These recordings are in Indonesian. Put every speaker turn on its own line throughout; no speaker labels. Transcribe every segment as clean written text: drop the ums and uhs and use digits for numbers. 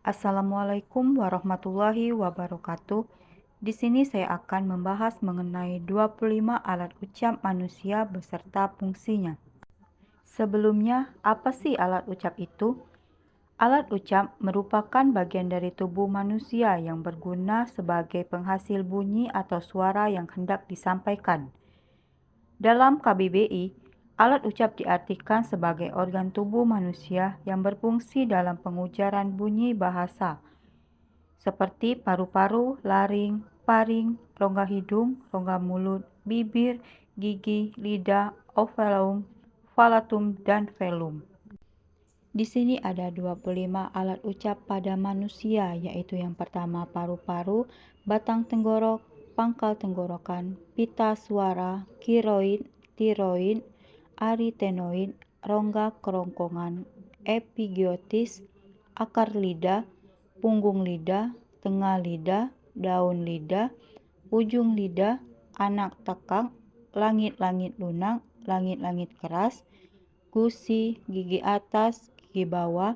Assalamualaikum warahmatullahi wabarakatuh. Di sini saya akan membahas mengenai 25 alat ucap manusia beserta fungsinya. Sebelumnya, apa sih alat ucap itu? Alat ucap merupakan bagian dari tubuh manusia yang berguna sebagai penghasil bunyi atau suara yang hendak disampaikan. Dalam KBBI, alat ucap diartikan sebagai organ tubuh manusia yang berfungsi dalam pengujaran bunyi bahasa, seperti paru-paru, laring, paring, rongga hidung, rongga mulut, bibir, gigi, lidah, ovum, palatum, dan velum. Di sini ada 25 alat ucap pada manusia, yaitu yang pertama paru-paru, batang tenggorok, pangkal tenggorokan, pita suara, kiroid, tiroid, aritenoid, rongga kerongkongan, epiglotis, akar lidah, punggung lidah, tengah lidah, daun lidah, ujung lidah, anak tekak, langit-langit lunak, langit-langit keras, gusi, gigi atas, gigi bawah,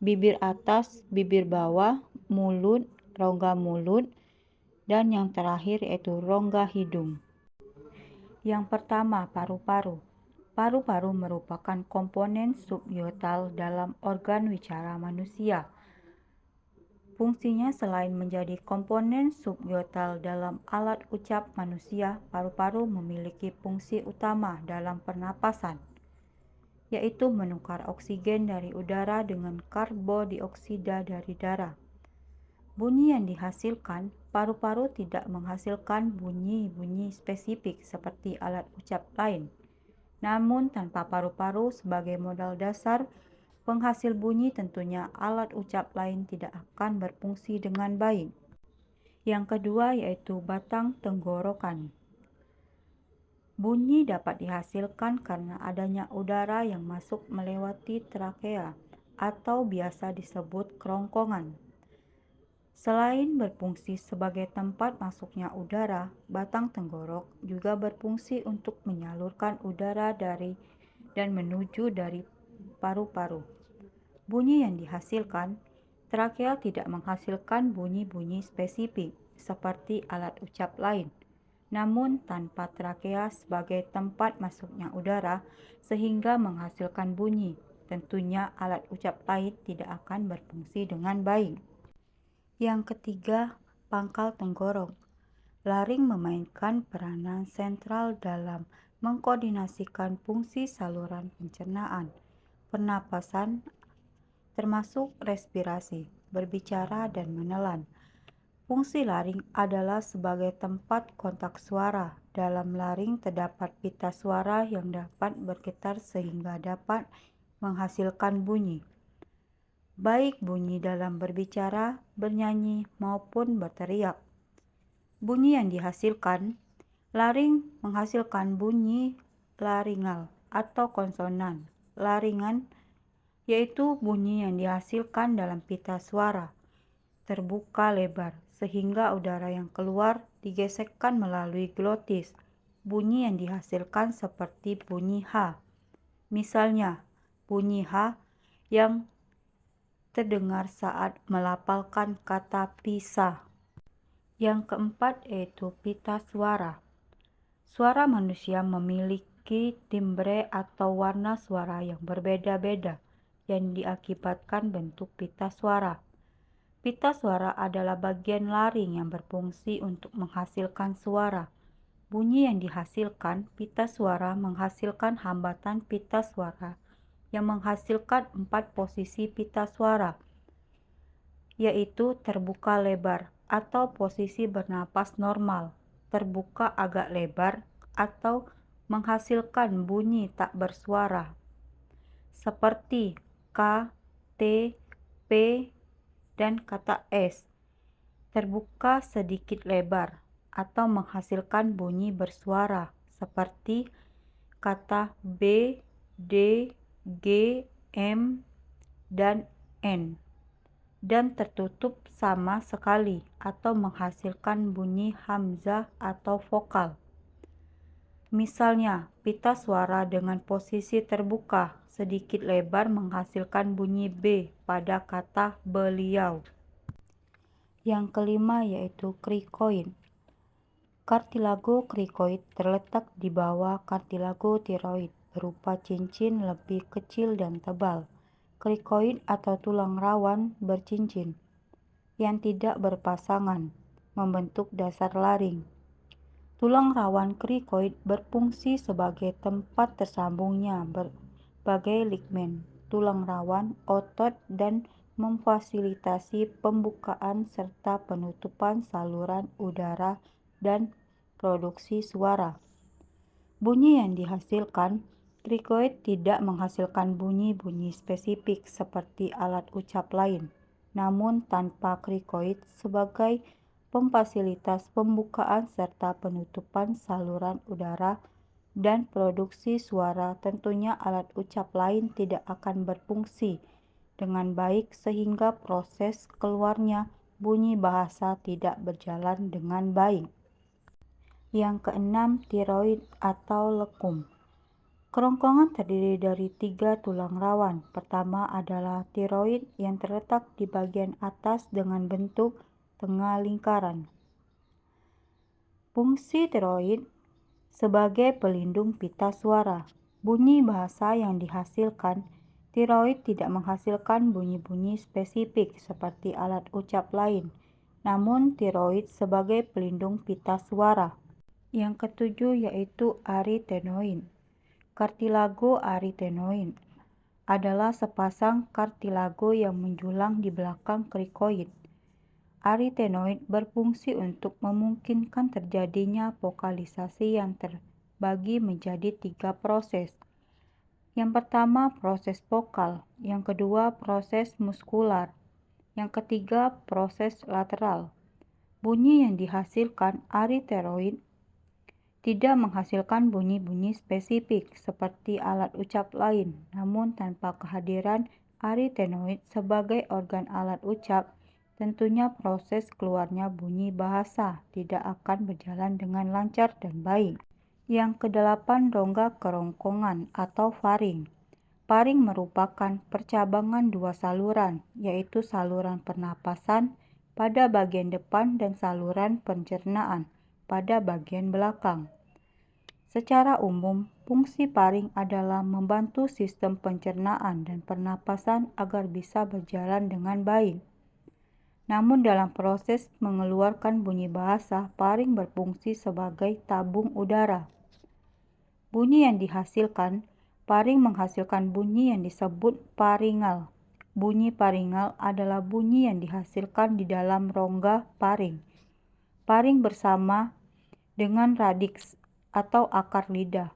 bibir atas, bibir bawah, mulut, rongga mulut, dan yang terakhir yaitu rongga hidung. Yang pertama, paru-paru. Paru-paru merupakan komponen subglotal dalam organ wicara manusia. Fungsinya selain menjadi komponen subglotal dalam alat ucap manusia, paru-paru memiliki fungsi utama dalam pernapasan, yaitu menukar oksigen dari udara dengan karbodioksida dari darah. Bunyi yang dihasilkan, paru-paru tidak menghasilkan bunyi-bunyi spesifik seperti alat ucap lain. Namun tanpa paru-paru sebagai modal dasar penghasil bunyi, tentunya alat ucap lain tidak akan berfungsi dengan baik. Yang kedua yaitu batang tenggorokan. Bunyi dapat dihasilkan karena adanya udara yang masuk melewati trakea atau biasa disebut kerongkongan. Selain berfungsi sebagai tempat masuknya udara, batang tenggorok juga berfungsi untuk menyalurkan udara dari dan menuju dari paru-paru. Bunyi yang dihasilkan, trakea tidak menghasilkan bunyi-bunyi spesifik seperti alat ucap lain, namun tanpa trakea sebagai tempat masuknya udara sehingga menghasilkan bunyi, tentunya alat ucap lain tidak akan berfungsi dengan baik. Yang ketiga, pangkal tenggorok. Laring memainkan peranan sentral dalam mengkoordinasikan fungsi saluran pencernaan, pernapasan, termasuk respirasi, berbicara, dan menelan. Fungsi laring adalah sebagai tempat kontak suara. Dalam laring terdapat pita suara yang dapat bergetar sehingga dapat menghasilkan bunyi, baik bunyi dalam berbicara, bernyanyi, maupun berteriak. Bunyi yang dihasilkan, laring menghasilkan bunyi laringal atau konsonan. Laringan yaitu bunyi yang dihasilkan dalam pita suara terbuka lebar sehingga udara yang keluar digesekkan melalui glotis. Bunyi yang dihasilkan seperti bunyi H. Misalnya, bunyi H yang terdengar saat melafalkan kata pisah. Yang keempat yaitu pita suara. Suara manusia memiliki timbre atau warna suara yang berbeda-beda yang diakibatkan bentuk pita suara. Pita suara adalah bagian laring yang berfungsi untuk menghasilkan suara. Bunyi yang dihasilkan, pita suara menghasilkan hambatan pita suara yang menghasilkan 4 posisi pita suara, yaitu terbuka lebar atau posisi bernapas normal, terbuka agak lebar atau menghasilkan bunyi tak bersuara, seperti K, T, P, dan kata S, terbuka sedikit lebar atau menghasilkan bunyi bersuara, seperti kata B, D, G, M, dan N. dan tertutup sama sekali atau menghasilkan bunyi hamzah atau vokal. Misalnya, pita suara dengan posisi terbuka sedikit lebar menghasilkan bunyi B pada kata beliau. Yang kelima yaitu krikoid. Kartilago krikoid terletak di bawah kartilago tiroid, berupa cincin lebih kecil dan tebal. Krikoid atau tulang rawan bercincin yang tidak berpasangan membentuk dasar laring. Tulang rawan krikoid berfungsi sebagai tempat tersambungnya berbagai ligamen tulang rawan, otot, dan memfasilitasi pembukaan serta penutupan saluran udara dan produksi suara. Bunyi yang dihasilkan krikoid tidak menghasilkan bunyi-bunyi spesifik seperti alat ucap lain, namun tanpa krikoid sebagai memfasilitas pembukaan serta penutupan saluran udara dan produksi suara, tentunya alat ucap lain tidak akan berfungsi dengan baik sehingga proses keluarnya bunyi bahasa tidak berjalan dengan baik. Yang keenam, tiroid atau lekung. Kerongkongan terdiri dari 3 tulang rawan. Pertama adalah tiroid yang terletak di bagian atas dengan bentuk tengah lingkaran. Fungsi tiroid sebagai pelindung pita suara. Bunyi bahasa yang dihasilkan tiroid tidak menghasilkan bunyi-bunyi spesifik seperti alat ucap lain, namun tiroid sebagai pelindung pita suara. Yang ketujuh yaitu aritenoid. Kartilago aritenoid adalah sepasang kartilago yang menjulang di belakang krikoid. Aritenoid berfungsi untuk memungkinkan terjadinya vokalisasi yang terbagi menjadi 3 proses. Yang pertama proses vokal, yang kedua proses muskular, yang ketiga proses lateral. Bunyi yang dihasilkan aritenoid tidak menghasilkan bunyi-bunyi spesifik seperti alat ucap lain, namun tanpa kehadiran aritenoid sebagai organ alat ucap, tentunya proses keluarnya bunyi bahasa tidak akan berjalan dengan lancar dan baik. Yang kedelapan, rongga kerongkongan atau faring. Faring merupakan percabangan 2 saluran, yaitu saluran pernapasan pada bagian depan dan saluran pencernaan pada bagian belakang. Secara umum, fungsi faring adalah membantu sistem pencernaan dan pernapasan agar bisa berjalan dengan baik. Namun dalam proses mengeluarkan bunyi bahasa, faring berfungsi sebagai tabung udara. Bunyi yang dihasilkan, faring menghasilkan bunyi yang disebut faringal. Bunyi faringal adalah bunyi yang dihasilkan di dalam rongga faring. Faring bersama dengan radiks atau akar lidah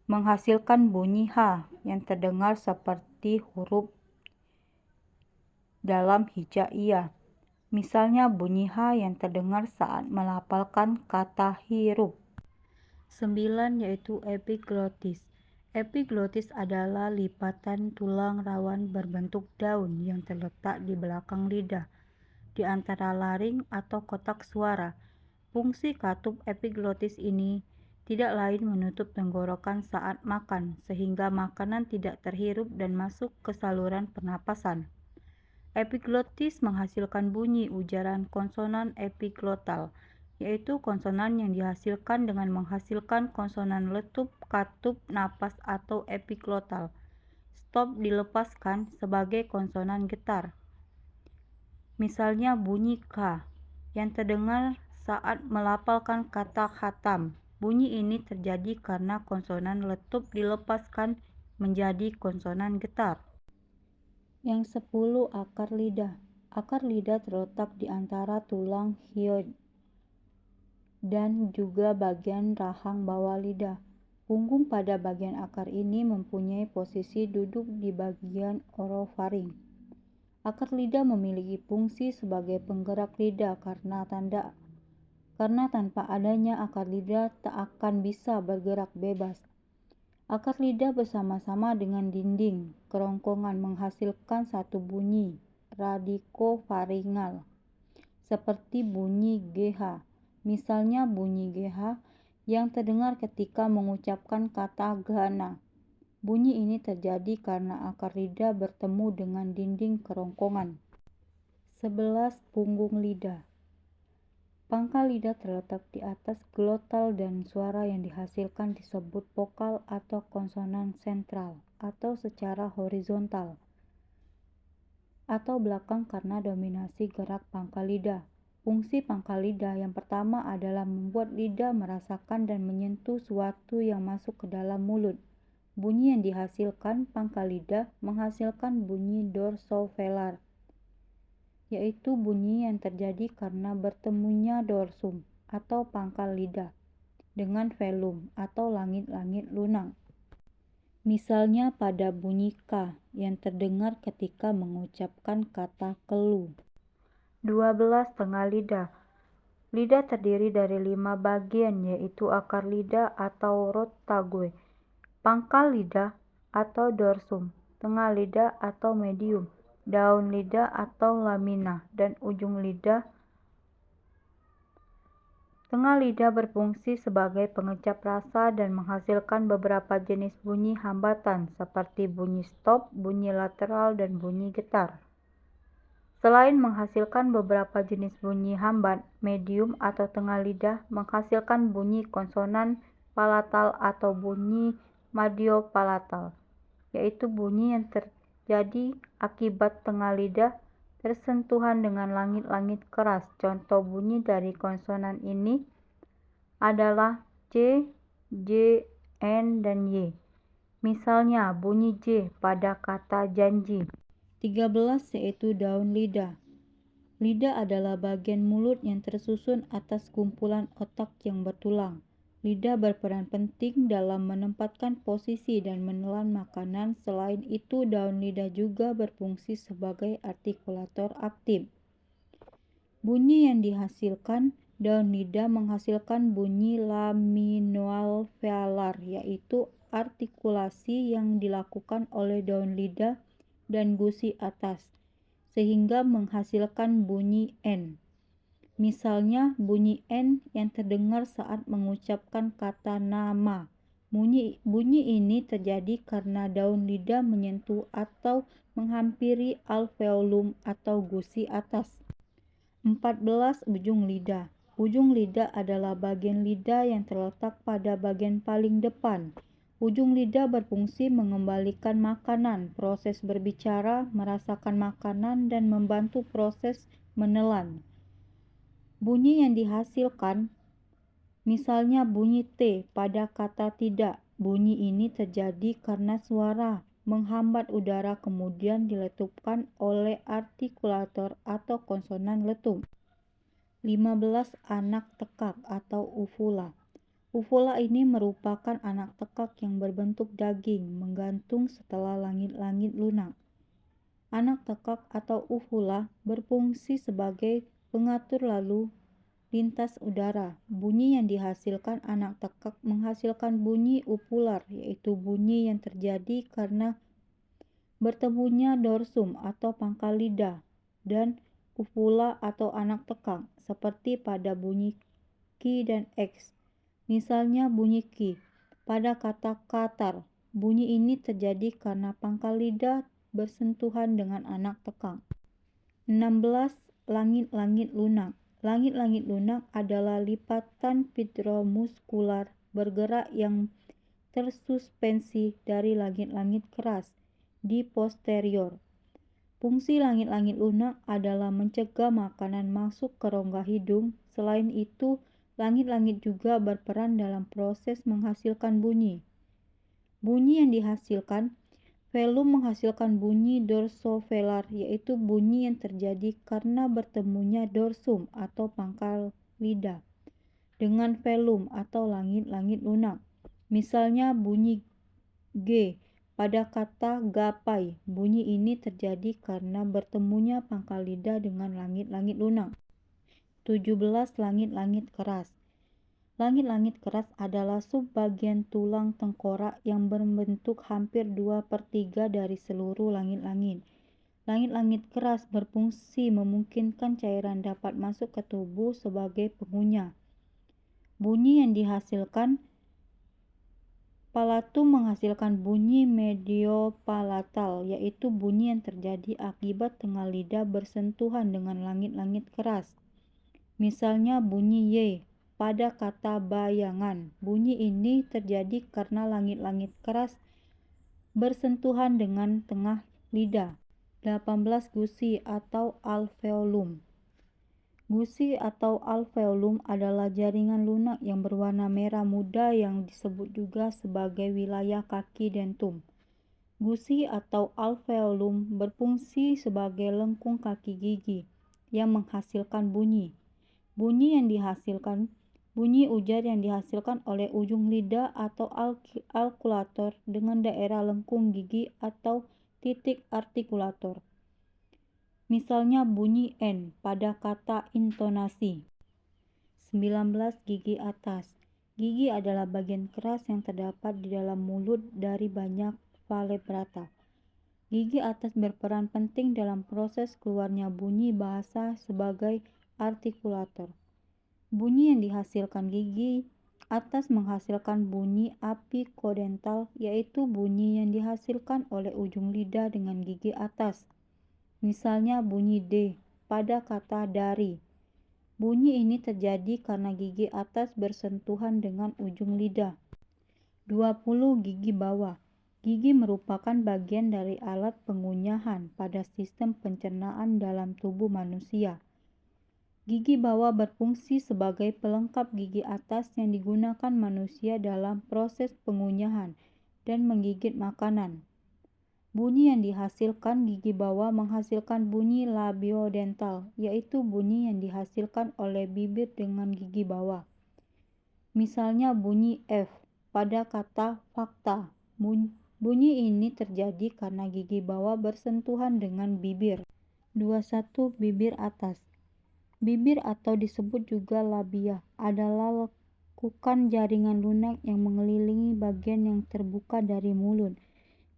menghasilkan bunyi H yang terdengar seperti huruf dalam hijaiyah. Misalnya bunyi H yang terdengar saat melafalkan kata hirup. 9 yaitu epiglotis. Epiglotis adalah lipatan tulang rawan berbentuk daun yang terletak di belakang lidah, di antara laring atau kotak suara. Fungsi katup epiglotis ini tidak lain menutup tenggorokan saat makan, sehingga makanan tidak terhirup dan masuk ke saluran pernapasan. Epiglotis menghasilkan bunyi ujaran konsonan epiglotal, yaitu konsonan yang dihasilkan dengan menghasilkan konsonan letup, katup, napas atau epiglotal. Stop dilepaskan sebagai konsonan getar. Misalnya bunyi K yang terdengar saat melafalkan kata khatam. Bunyi ini terjadi karena konsonan letup dilepaskan menjadi konsonan getar. Yang 10, akar lidah. Akar lidah terletak di antara tulang hyoid dan juga bagian rahang bawah lidah. Punggung pada bagian akar ini mempunyai posisi duduk di bagian orofaring. Akar lidah memiliki fungsi sebagai penggerak lidah karena tanpa adanya akar lidah tak akan bisa bergerak bebas. Akar lidah bersama-sama dengan dinding kerongkongan menghasilkan satu bunyi, radikofaringal, seperti bunyi GH. Misalnya bunyi GH yang terdengar ketika mengucapkan kata gana. Bunyi ini terjadi karena akar lidah bertemu dengan dinding kerongkongan. 11. Punggung lidah. Pangkal lidah terletak di atas glotal dan suara yang dihasilkan disebut vokal atau konsonan sentral atau secara horizontal atau belakang karena dominasi gerak pangkal lidah. Fungsi pangkal lidah yang pertama adalah membuat lidah merasakan dan menyentuh sesuatu yang masuk ke dalam mulut. Bunyi yang dihasilkan pangkal lidah menghasilkan bunyi dorsovelar, yaitu bunyi yang terjadi karena bertemunya dorsum atau pangkal lidah dengan velum atau langit-langit lunak. Misalnya pada bunyi K yang terdengar ketika mengucapkan kata kelu. 12. Tengah lidah. Lidah terdiri dari 5 bagian, yaitu akar lidah atau rotague, pangkal lidah atau dorsum, tengah lidah atau medium, daun lidah atau lamina, dan ujung lidah. Tengah lidah berfungsi sebagai pengecap rasa dan menghasilkan beberapa jenis bunyi hambatan seperti bunyi stop, bunyi lateral, dan bunyi getar. Selain menghasilkan beberapa jenis bunyi hambat, medium atau tengah lidah menghasilkan bunyi konsonan palatal atau bunyi madiopalatal, yaitu bunyi yang terjadi akibat tengah lidah bersentuhan dengan langit-langit keras. Contoh bunyi dari konsonan ini adalah C, J, N, dan Y. Misalnya bunyi J pada kata janji. 13. Yaitu daun lidah. Lidah adalah bagian mulut yang tersusun atas kumpulan otak yang bertulang. Lidah berperan penting dalam menempatkan posisi dan menelan makanan. Selain itu, daun lidah juga berfungsi sebagai artikulator aktif. Bunyi yang dihasilkan daun lidah menghasilkan bunyi laminoalveolar, yaitu artikulasi yang dilakukan oleh daun lidah dan gusi atas, sehingga menghasilkan bunyi N. Misalnya bunyi N yang terdengar saat mengucapkan kata nama. Bunyi ini terjadi karena daun lidah menyentuh atau menghampiri alveolum atau gusi atas. 14. Ujung lidah. Ujung lidah adalah bagian lidah yang terletak pada bagian paling depan. Ujung lidah berfungsi mengembalikan makanan, proses berbicara, merasakan makanan, dan membantu proses menelan. Bunyi yang dihasilkan, misalnya bunyi T pada kata tidak. Bunyi ini terjadi karena suara menghambat udara kemudian diletupkan oleh artikulator atau konsonan letup. 15. Anak tekak atau uvula. Uvula ini merupakan anak tekak yang berbentuk daging menggantung setelah langit-langit lunak. Anak tekak atau uvula berfungsi sebagai pengatur lalu lintas udara. Bunyi yang dihasilkan anak tekak menghasilkan bunyi uvular, yaitu bunyi yang terjadi karena bertemunya dorsum atau pangkal lidah dan uvula atau anak tekak, seperti pada bunyi Q dan X. Misalnya bunyi Q pada kata katar. Bunyi ini terjadi karena pangkal lidah bersentuhan dengan anak tekak. 16. Langit-langit lunak. Langit-langit lunak adalah lipatan vitromuskular bergerak yang tersuspensi dari langit-langit keras di posterior. Fungsi langit-langit lunak adalah mencegah makanan masuk ke rongga hidung. Selain itu, langit-langit juga berperan dalam proses menghasilkan bunyi. Bunyi yang dihasilkan, velum menghasilkan bunyi dorsovelar, yaitu bunyi yang terjadi karena bertemunya dorsum atau pangkal lidah dengan velum atau langit-langit lunak. Misalnya bunyi G pada kata gapai. Bunyi ini terjadi karena bertemunya pangkal lidah dengan langit-langit lunak. 17. Langit-langit keras. Langit-langit keras adalah subbagian tulang tengkorak yang berbentuk hampir 2/3 dari seluruh langit-langit. Langit-langit keras berfungsi memungkinkan cairan dapat masuk ke tubuh sebagai pengunyah. Bunyi yang dihasilkan palatum menghasilkan bunyi mediopalatal, yaitu bunyi yang terjadi akibat tengah lidah bersentuhan dengan langit-langit keras. Misalnya bunyi Y pada kata bayangan. Bunyi ini terjadi karena langit-langit keras bersentuhan dengan tengah lidah. 18. Gusi atau alveolum. Gusi atau alveolum adalah jaringan lunak yang berwarna merah muda yang disebut juga sebagai wilayah kaki dentum. Gusi atau alveolum berfungsi sebagai lengkung kaki gigi yang menghasilkan bunyi. Bunyi ujar yang dihasilkan oleh ujung lidah atau alkulator dengan daerah lengkung gigi atau titik artikulator. Misalnya bunyi N pada kata intonasi. 19. Gigi atas. Gigi adalah bagian keras yang terdapat di dalam mulut dari banyak vertebrata. Gigi atas berperan penting dalam proses keluarnya bunyi bahasa sebagai artikulator. Bunyi yang dihasilkan gigi atas menghasilkan bunyi apikodental, yaitu bunyi yang dihasilkan oleh ujung lidah dengan gigi atas. Misalnya bunyi D pada kata dari. Bunyi ini terjadi karena gigi atas bersentuhan dengan ujung lidah. 20. Gigi bawah. Gigi merupakan bagian dari alat pengunyahan pada sistem pencernaan dalam tubuh manusia. Gigi bawah berfungsi sebagai pelengkap gigi atas yang digunakan manusia dalam proses pengunyahan dan menggigit makanan. Bunyi yang dihasilkan gigi bawah menghasilkan bunyi labiodental, yaitu bunyi yang dihasilkan oleh bibir dengan gigi bawah. Misalnya bunyi F pada kata fakta. Bunyi ini terjadi karena gigi bawah bersentuhan dengan bibir. 21. Bibir atas. Bibir atau disebut juga labia adalah lekukan jaringan lunak yang mengelilingi bagian yang terbuka dari mulut.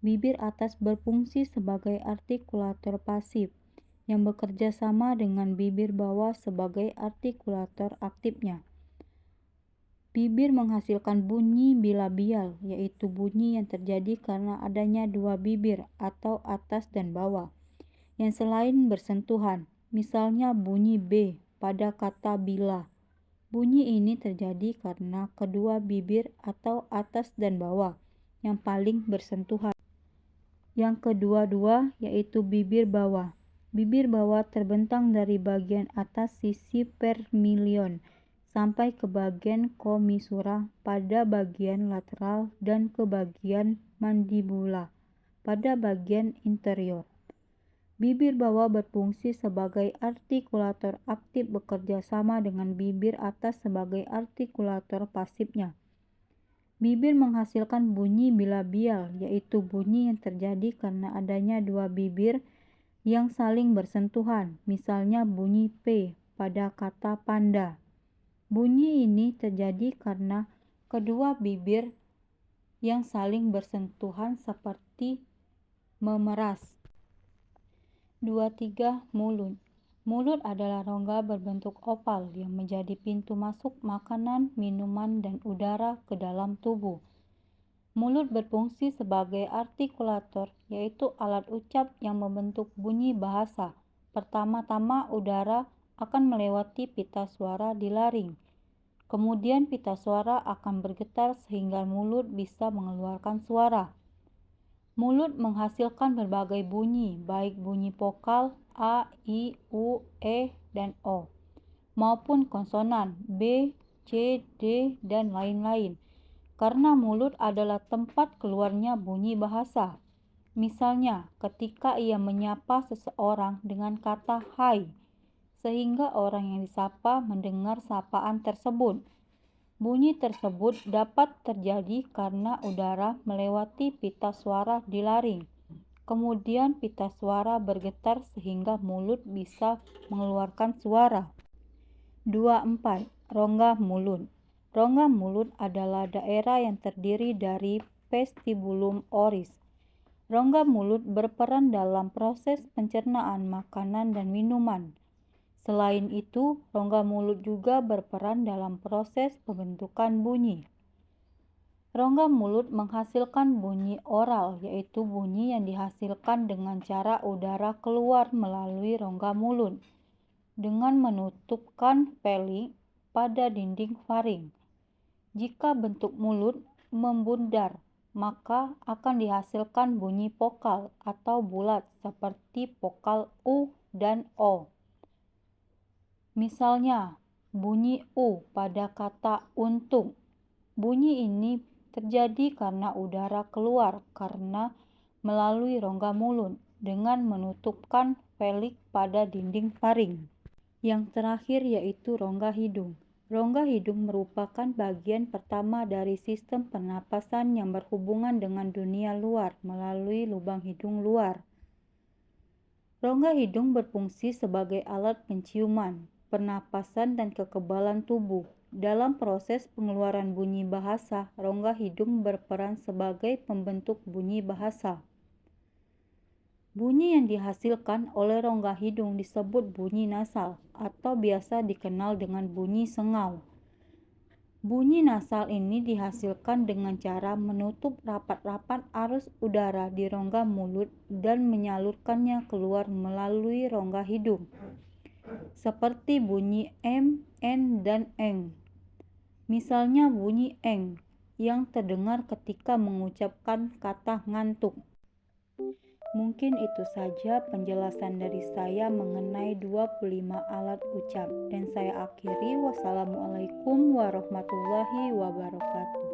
Bibir atas berfungsi sebagai artikulator pasif yang bekerja sama dengan bibir bawah sebagai artikulator aktifnya. Bibir menghasilkan bunyi bilabial, yaitu bunyi yang terjadi karena adanya dua bibir atau atas dan bawah yang selain bersentuhan. Misalnya bunyi B pada kata bila. Bunyi ini terjadi karena kedua bibir atau atas dan bawah yang paling bersentuhan. Yang kedua-dua yaitu bibir bawah. Bibir bawah terbentang dari bagian atas sisi vermilion sampai ke bagian komisura pada bagian lateral dan ke bagian mandibula pada bagian interior. Bibir bawah berfungsi sebagai artikulator aktif bekerja sama dengan bibir atas sebagai artikulator pasifnya. Bibir menghasilkan bunyi bilabial, yaitu bunyi yang terjadi karena adanya dua bibir yang saling bersentuhan. Misalnya bunyi P pada kata panda. Bunyi ini terjadi karena kedua bibir yang saling bersentuhan seperti memeras. 23. Mulut. Mulut adalah rongga berbentuk oval yang menjadi pintu masuk makanan, minuman, dan udara ke dalam tubuh. Mulut berfungsi sebagai artikulator, yaitu alat ucap yang membentuk bunyi bahasa. Pertama-tama udara akan melewati pita suara di laring. Kemudian pita suara akan bergetar sehingga mulut bisa mengeluarkan suara. Mulut menghasilkan berbagai bunyi, baik bunyi vokal A, I, U, E, dan O, maupun konsonan B, C, D, dan lain-lain. Karena mulut adalah tempat keluarnya bunyi bahasa. Misalnya, ketika ia menyapa seseorang dengan kata hai, sehingga orang yang disapa mendengar sapaan tersebut. Bunyi tersebut dapat terjadi karena udara melewati pita suara di laring. Kemudian pita suara bergetar sehingga mulut bisa mengeluarkan suara. 24. Rongga mulut. Rongga mulut adalah daerah yang terdiri dari vestibulum oris. Rongga mulut berperan dalam proses pencernaan makanan dan minuman. Selain itu, rongga mulut juga berperan dalam proses pembentukan bunyi. Rongga mulut menghasilkan bunyi oral, yaitu bunyi yang dihasilkan dengan cara udara keluar melalui rongga mulut dengan menutupkan pelik pada dinding faring. Jika bentuk mulut membundar, maka akan dihasilkan bunyi vokal atau bulat seperti vokal U dan O. Misalnya, bunyi U pada kata untung. Bunyi ini terjadi karena udara keluar karena melalui rongga mulut dengan menutupkan pelik pada dinding faring. Yang terakhir yaitu rongga hidung. Rongga hidung merupakan bagian pertama dari sistem pernapasan yang berhubungan dengan dunia luar melalui lubang hidung luar. Rongga hidung berfungsi sebagai alat penciuman, pernapasan, dan kekebalan tubuh. Dalam proses pengeluaran bunyi bahasa, rongga hidung berperan sebagai pembentuk bunyi bahasa. Bunyi yang dihasilkan oleh rongga hidung disebut bunyi nasal atau biasa dikenal dengan bunyi sengau. Bunyi nasal ini dihasilkan dengan cara menutup rapat-rapat arus udara di rongga mulut dan menyalurkannya keluar melalui rongga hidung, seperti bunyi M, N, dan eng. Misalnya bunyi eng yang terdengar ketika mengucapkan kata ngantuk. Mungkin itu saja penjelasan dari saya mengenai 25 alat ucap dan saya akhiri. Wassalamualaikum warahmatullahi wabarakatuh.